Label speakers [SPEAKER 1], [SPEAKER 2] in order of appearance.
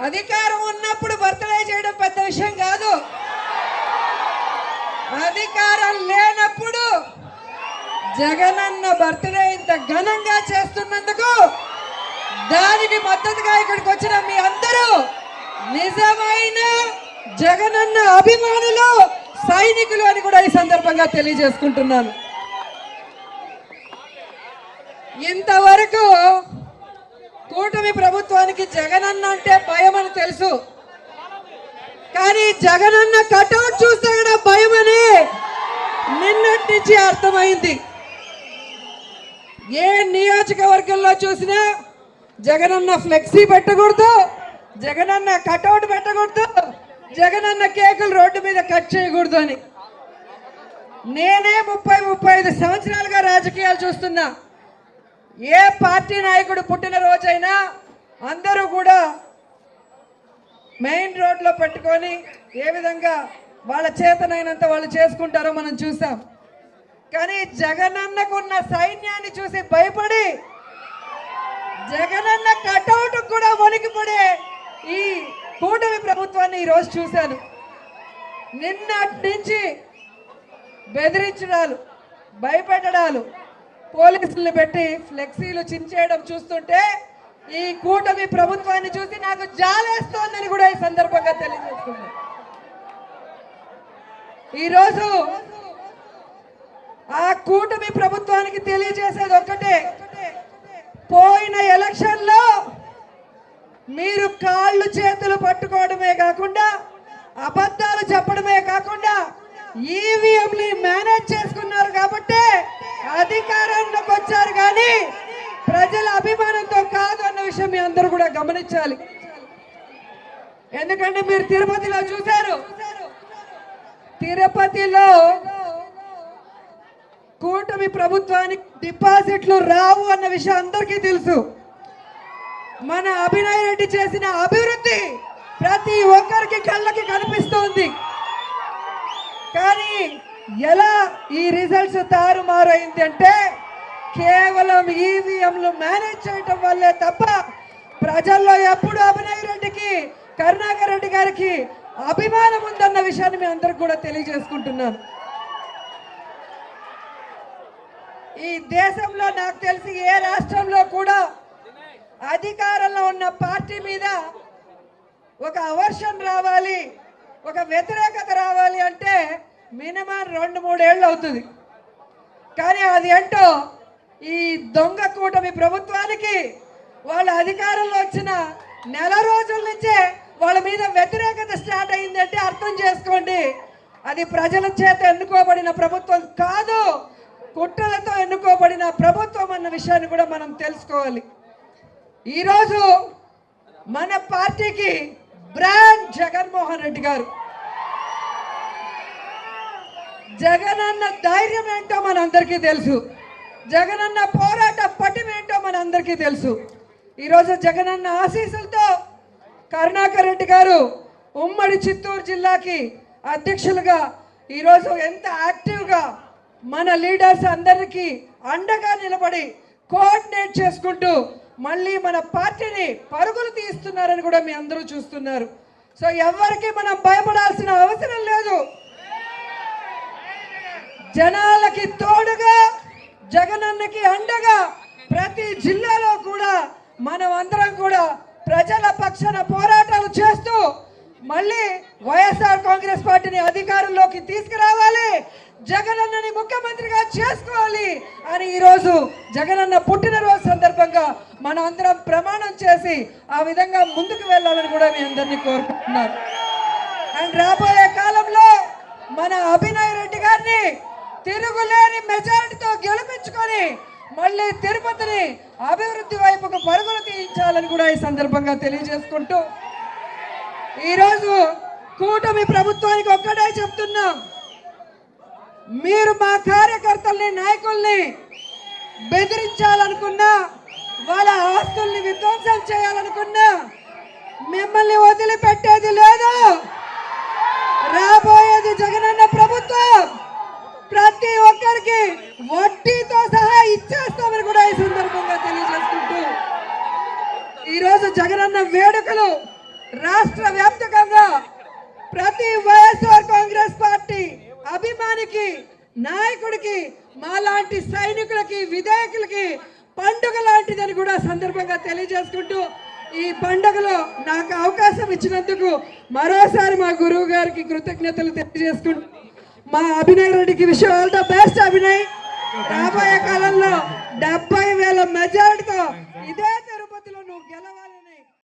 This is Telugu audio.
[SPEAKER 1] అధికారం ఉన్నప్పుడు బర్త్డే చేయడం పెద్ద విషయం కాదు. అధికారం లేనప్పుడు జగనన్న బర్త్డే ఇంత ఘనంగా చేస్తున్నందుకు దానికి మద్దతుగా ఇక్కడికి వచ్చిన మీ అందరూ నిజమైన జగనన్న అభిమానులు, సైనికులు అని కూడా ఈ సందర్భంగా తెలియజేసుకుంటున్నాను. ఇంతవరకు కూటమి ప్రభుత్వానికి జగనన్న అంటే భయం అని తెలుసు, కానీ జగనన్న కటౌట్ చూస్తే కూడా భయం అని నిన్నటి నుంచి అర్థమైంది. ఏ నియోజకవర్గంలో చూసినా జగనన్న ఫ్లెక్సీ పెట్టకూడదు, జగనన్న కటౌట్ పెట్టకూడదు, జగనన్న కేకులు రోడ్డు మీద కట్ చేయకూడదు అని. నేనే 35 సంవత్సరాలుగా రాజకీయాలు చూస్తున్నా. ఏ పార్టీ నాయకుడు పుట్టిన రోజైనా అందరూ కూడా మెయిన్ రోడ్లో పెట్టుకొని ఏ విధంగా వాళ్ళ చేతనైనంత వాళ్ళు చేసుకుంటారో మనం చూసాం. కానీ జగనన్నకున్న సైన్యాన్ని చూసి భయపడి జగనన్న కటౌట్ కూడా వణికిపడే ఈ కూటమి ప్రభుత్వాన్ని ఈరోజు చూశాను. నిన్నటి నుంచి బెదిరించడాలు, భయపెట్టడాలు, పోలీసులను పెట్టి ఫ్లెక్సీలు చించేయడం చూస్తుంటే ఈ కూటమి ప్రభుత్వాన్ని చూసి నాకు జాలేస్తోందని కూడా ఈ సందర్భంగా తెలియజేస్తుంది. ఈరోజు ఆ కూటమి ప్రభుత్వానికి తెలియజేసేది ఒక్కటే, పోయిన ఎలక్షన్లో మీరు కాళ్ళు చేతులు పట్టుకోవడమే కాకుండా, అబద్ధాలు చెప్పడమే కాకుండా ఈవీఎంని మేనేజ్ చేసుకున్నారు కాబట్టి అధికారంలోకి వచ్చారు, కానీ ప్రజల అభిమానంతో కాదు అన్న విషయం మీ అందరూ కూడా గమనించాలి. ఎందుకంటే మీరు తిరుపతిలో చూశారు, తిరుపతిలో కూటమి ప్రభుత్వానికి డిపాజిట్లు రావు అన్న విషయం అందరికీ తెలుసు. మన అభినయ్ రెడ్డి చేసిన అభివృద్ధి ప్రతి ఒక్కరికి కళ్ళకి కనిపిస్తోంది. కానీ ఎలా ఈ రిజల్ట్స్ తారుమారైంది అంటే కేవలం ఈవీఎంలు మేనేజ్ చేయటం వల్లే తప్ప ప్రజల్లో ఎప్పుడు అభినయ్ రెడ్డికి, కరుణాకర్ రెడ్డి గారికి అభిమానం ఉందన్న విషయాన్ని మీ అందరికి కూడా తెలియజేసుకుంటున్నాను. ఈ దేశంలో నాకు తెలిసి ఏ రాష్ట్రంలో కూడా అధికారంలో ఉన్న పార్టీ మీద ఒక అవర్షన్ రావాలి, ఒక వ్యతిరేకత రావాలి అంటే మినిమం 2-3 ఏళ్ళు అవుతుంది. కానీ అది ఏంటో ఈ దొంగ కూటమి ప్రభుత్వానికి వాళ్ళ అధికారంలో వచ్చిన నెల రోజుల నుంచే వాళ్ళ మీద వ్యతిరేకత స్టార్ట్ అయిందంటే అర్థం చేసుకోండి, అది ప్రజల చేత ఎన్నుకోబడిన ప్రభుత్వం కాదు, కుట్రలతో ఎన్నుకోబడిన ప్రభుత్వం అన్న విషయాన్ని కూడా మనం తెలుసుకోవాలి. ఈరోజు మన పార్టీకి బ్రాండ్ జగన్మోహన్ రెడ్డి గారు. జగనన్న ధైర్యం ఏంటో మనందరికీ తెలుసు, జగనన్న పోరాట పటిమేంటో మనందరికీ తెలుసు. ఈరోజు జగనన్న ఆశీస్సులతో కరుణాకర్ రెడ్డి గారు ఉమ్మడి చిత్తూరు జిల్లాకి అధ్యక్షులుగా ఈరోజు ఎంత యాక్టివ్గా మన లీడర్స్ అందరికీ అండగా నిలబడి కోఆర్డినేట్ చేసుకుంటూ మళ్ళీ మన పార్టీని పరుగులు తీస్తున్నారని కూడా మీ అందరూ చూస్తున్నారు. సో ఎవరికి మనం భయపడాల్సిన అవసరం లేదు. జనాలకి తోడుగా, జగనన్నకి అండగా ప్రతి జిల్లాలో కూడా మనం అందరం కూడా ప్రజల పక్షాన పోరాటాలు చేస్తూ మళ్ళీ వైఎస్ఆర్ కాంగ్రెస్ పార్టీని అధికారంలోకి తీసుకురావాలి, జగనన్నని ముఖ్యమంత్రిగా చేసుకోవాలి అని ఈరోజు జగనన్న పుట్టినరోజు సందర్భంగా మనం అందరం ప్రమాణం చేసి ఆ విధంగా ముందుకు వెళ్ళాలని కూడా మీ అందరినీ కోరుకుంటున్నారు. అండ్ రాబోయే కాలంలో మన అభినయ్ రెడ్డి గారిని తిరుగులేని మెజారిటీతో గెలిపించుకొని మళ్ళీ తిరుపతిని అభివృద్ధి వైపుకు పరుగులు తీయించాలని కూడా ఈ సందర్భంగా తెలియజేసుకుంటూ ఈరోజు కూటమి ప్రభుత్వానికి ఒక్కటే చెప్తున్నాం, మీరు మా కార్యకర్తల్ని, నాయకుల్ని బెదిరించాలనుకున్నా, వాళ్ళ ఆస్తుల్ని విధ్వంసం చేయాలనుకున్నా మిమ్మల్ని వదిలిపెట్టేది లేదు. రాబోయేది జగనన్న ప్రభుత్వం, ప్రతి ఒక్కరికి వడ్డీతో సహా ఇచ్చేస్తామని కూడా ఈ సందర్భంగా తెలియజేసుకుంటూ ఈరోజు జగనన్న వేడుకలు రాష్ట్ర వ్యాప్తంగా ప్రతి వైఎస్ఆర్ కాంగ్రెస్ పార్టీ అభిమానికి నాయకుడికి మాలాంటి సైనికులకి విధేయకులకి పండుగ లాంటిదని కూడా సందర్భంగా తెలియజేసుకుంటూ ఈ పండుగలో నాకు అవకాశం ఇచ్చినందుకు మరోసారి మా గురువు గారికి కృతజ్ఞతలు తెలియజేసుకుంటూ మా అభినయ్ రెడ్డికి wish all the best. Abhinay రాబోయే కాలంలో 70,000 మెజారిటీతో ఇదే తిరుపతిలో నువ్వు గెలవాలి.